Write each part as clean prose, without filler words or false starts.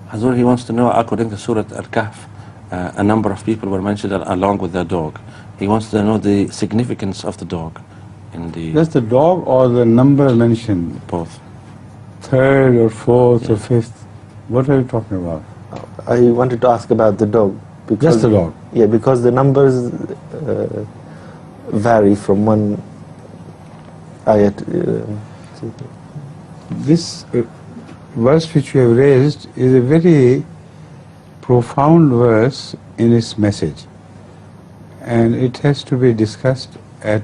Hazur, he wants to know, according to Surah Al-Kahf, a number of people were mentioned along with their dog. He wants to know the significance of the dog in the... Just the dog or the number mentioned? Both. Third or fourth or fifth? What are you talking about? I wanted to ask about the dog. Just the dog? Yeah, because the numbers vary from one ayat. This verse which you have raised is a very profound verse in its message, and it has to be discussed at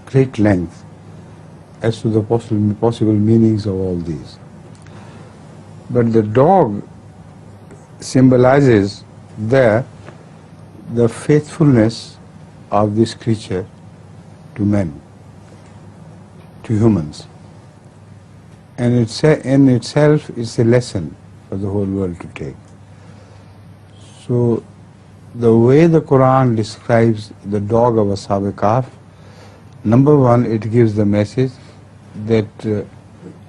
great length as to the possible meanings of all these. But the dog symbolizes there the faithfulness of this creature to men, to humans. And in itself it's a lesson for the whole world to take. So the way the Quran describes the dog of Ashabe Kehef, number one, it gives the message that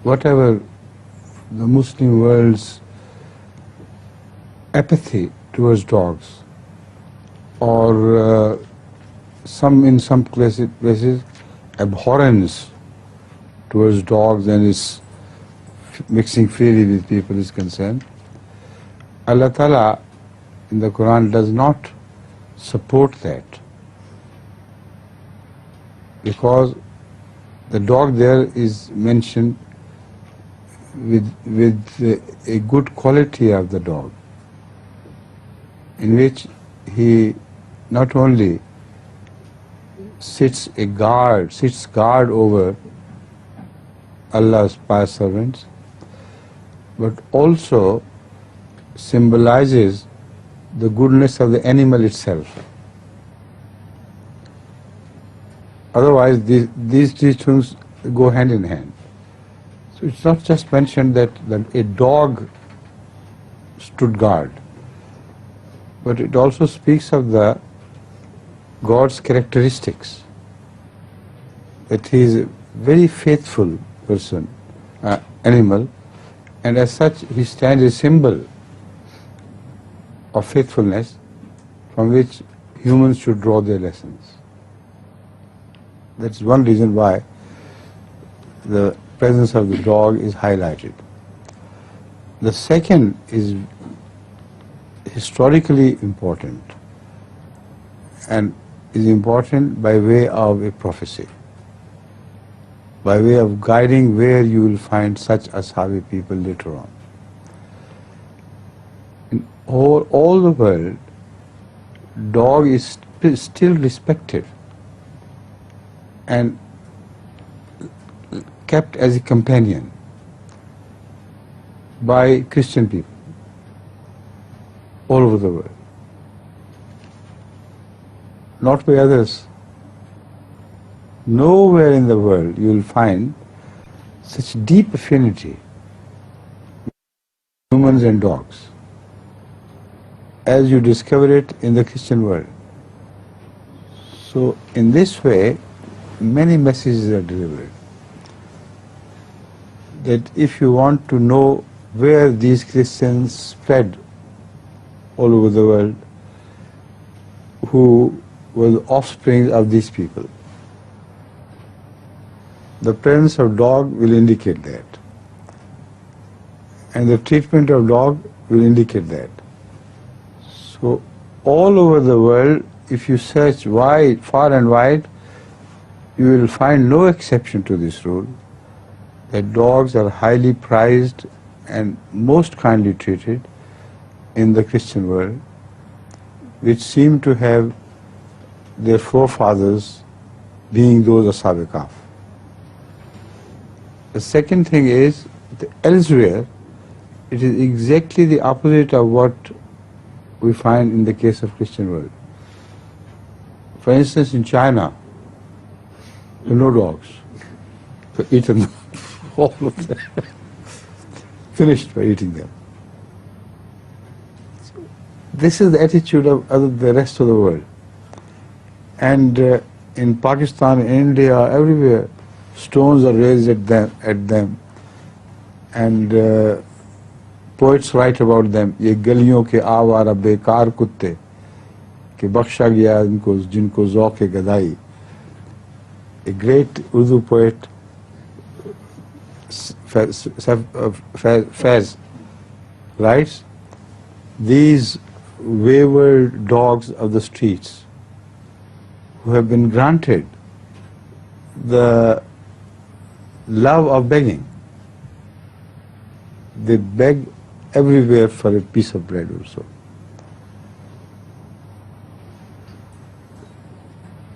whatever the Muslim world's apathy towards dogs, or in some places abhorrence towards dogs and its mixing freely with people is concerned, Allah Ta'ala in the Quran does not support that, because the dog there is mentioned with a good quality of the dog, in which he not only sits guard over Allah's pious servants, but also symbolizes the goodness of the animal itself. Otherwise, these two things go hand in hand. So it's not just mentioned that a dog stood guard, but it also speaks of the God's characteristics, that he is a very faithful person, animal, and as such he stands a symbol of faithfulness from which humans should draw their lessons. That's one reason why the presence of the dog is highlighted. The second is historically important, and is important by way of a prophecy, by way of guiding where you will find such Ashabi people later on. In all the world, dog is still respected and kept as a companion by Christian people all over the world, not by others. Nowhere in the world you will find such deep affinity between humans and dogs as you discover it in the Christian world. So in this way, many messages are delivered, that if you want to know where these Christians spread all over the world, who were the offspring of these people, the presence of dog will indicate that, and the treatment of dog will indicate that. So all over the world, if you search wide, far and wide, you will find no exception to this rule, that dogs are highly prized and most kindly treated in the Christian world, which seem to have their forefathers being those Ashabe Kehef. The second thing is, that elsewhere, it is exactly the opposite of what we find in the case of Christian world. For instance, in China, there are no dogs. They're eaten, all of them. Finished by eating them. This is the attitude of the rest of the world. And in Pakistan, in India, everywhere, stones are raised at them, and poets write about them, یہ گلیوں کے آوارہ بیکار کتے کہ بخشا گیا جن کو ذوق گدائی. A great Urdu poet, Faiz, writes, these wayward dogs of the streets who have been granted the love of begging, they beg everywhere for a piece of bread or so.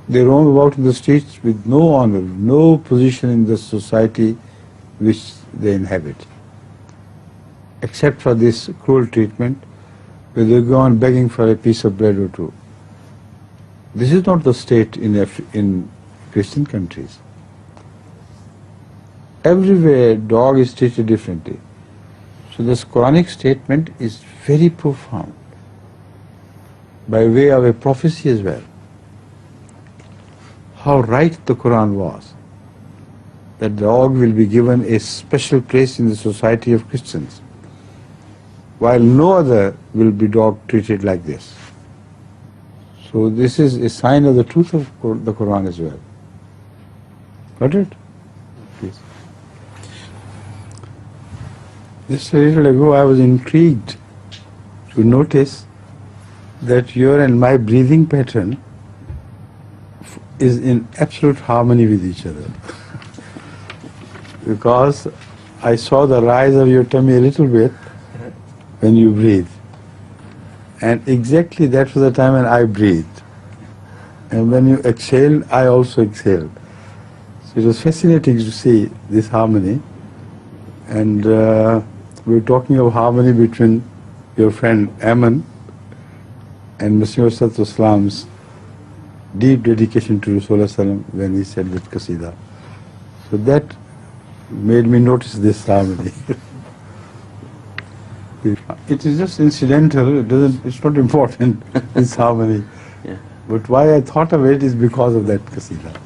They roam about in the streets with no honor, no position in the society which they inhabit, except for this cruel treatment where they go on begging for a piece of bread or two. This is not the state in Christian countries. Everywhere dog is treated differently. So this Quranic statement is very profound, by way of a prophecy as well. How right the Quran was, that dog will be given a special place in the society of Christians, while no other will be dog treated like this. So this is a sign of the truth of the Quran as well. Got it? Please. Just a little ago I was intrigued to notice that your and my breathing pattern is in absolute harmony with each other. Because I saw the rise of your tummy a little bit when you breathe. And exactly that was the time when I breathed. And when you exhaled, I also exhaled. So it was fascinating to see this harmony. And we were talking of harmony between your friend Aman and Islam's deep dedication to Rasulullah when he said that Qasida. So that made me notice this harmony. It is just incidental, it's not important, this harmony. Yeah. But why I thought of it is because of that Qasida.